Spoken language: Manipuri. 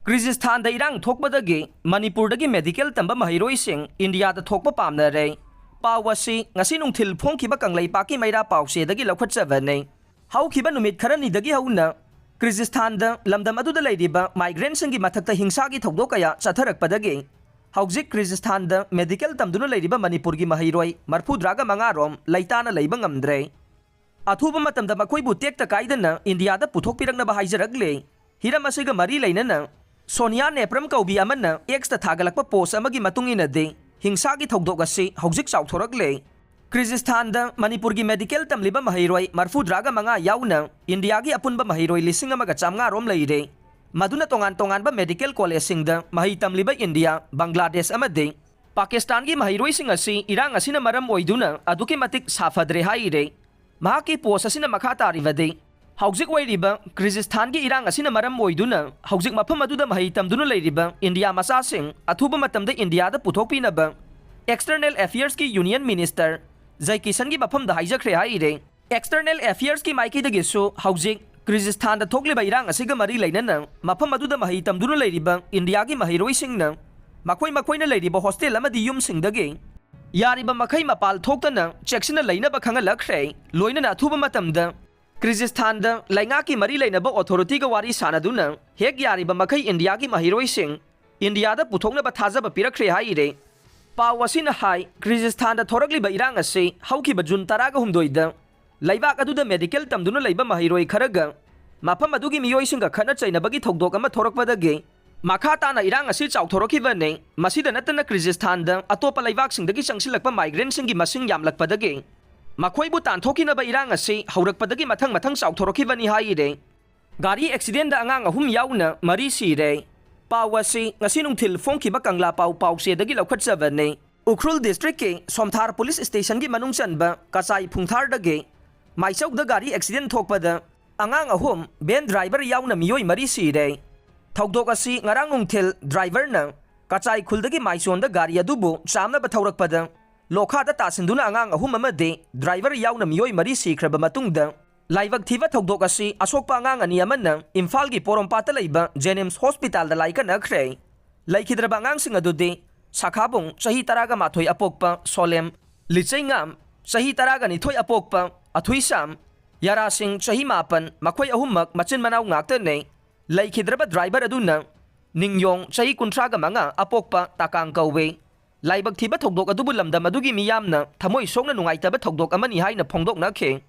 Kyrgyzstan da Erang Thokpadagi Manipur dagi medical Tamba Maheiroising India da Thokpa Pamnare Pawasi ngasi nungthil phongkiba kanglai paki maira pawse dagi lokhatchavane haukiba numit kharani dagi hauna Kyrgyzstan da lamdam aduda leidiba migrants ngi mathakta hingsa gi thogdo kaya chatharakpadagi haujik Kyrgyzstan da medical tamduna leidiba Manipur gi mahairoi marfudraga mangarom laitana leiba ngamdre athuba matamda makoibu tekta kaidana India da puthokpirangna ba haijaragle hiram asiga mari leinana Sonia Nepram Kaubi Amana, extra Tagalakpa post Amagi Matungina de, Hingsagi Togdogasi, Hozik South Horagle, Kyrgyzstan da Manipurgi Medical Tamliba Mahairoi, Marfu Draga Manga Yaona, Indiagi Apunba Mahairoi Lisinga Magachanga Rom Leide, Maduna Tongan ba Medical College Singda, Mahitam Liba India, Bangladesh Amade, Pakistangi Maheiroising asi, Erang asina Maram Oiduna, Aduki Matik Safadre Haire, Mahaki post asina Makata Rivade. Haujik wairiba Kyrgyzstan gi Erang asina maram oiduna haujik mafam aduda mahitam duna leiriba India masa sing athuba matamda India da puthokpinaba External Affairs ki Union Minister Kisan gi mafam da haijakre haire External Affairs ki maiki da gisu haujik Kyrgyzstan da thokliba Erang asiga mari leinana mafam aduda mahitam duna leiriba India gi Maheiroising na makoi na leiriba hostel amadi yum singdage yariba makai mapal thoktana checksina leinaba khangalakre loinana athuba matamda Kyrgyzstan da lainga ki mari lainaba authority ga wari sanaduna hek yariba makai India ki Maheiroising India da puthokna ba thajaba pirakre haire pawasina hai Kyrgyzstan da thoragli ba Erang ase hauki ba June 13 da laibak adu da medical tamduna laiba Mahairoi kharaga mafam adugi miyoising ga khana chainabagi thogdok ama thorakpadage makha tana Erang ase chauthorokhibane masida natana Kyrgyzstan da atopa laibak singdagi changsilakpa migrant singi masing yamlakpadage Makoibu tanthokina ba Erang ase haurakpadagi mathang chauthorokhibani haire Gari accident da Angang ahum Yaona mari Shire Pawasi ngasi nungthil phongkiba kangla pawse dagi lokhatchavane Ukhrul district ke Somthar police station gi manung chanba Kasai phungthar dage Maichok da gari accident thokpada Angang ahum ben driver Yaona miyoi mari Shire Thogdok asi ngarang nungthil driver na Kasai khuldagi maison da gari adubu chamna ba thaurakpada Lokha da tasinduna Angang ahum amade driver Yaona miyoi mari sikhraba matungda laibak thiba thogdok asi asokpa Angang ani amana Imphal gi Porompata leiba Jenims Hospital da laika nakhre laikhidraba Angang sing adude Sakhabung chahi taraga mathoi apokpa Solem Lichaingam chahi taraga nithoi apokpa Athuisam Yara Singh chahi mapan makhoi ahummak machin manaw ngakta ne laikhidraba driver aduna Ningyong chahi kuntraga manga apokpa Takang Kauwe laibak thiba thogdok adubu lamdam adugi miyamna thamoi songna nungaitaba thogdok amani haina phongdok nakhe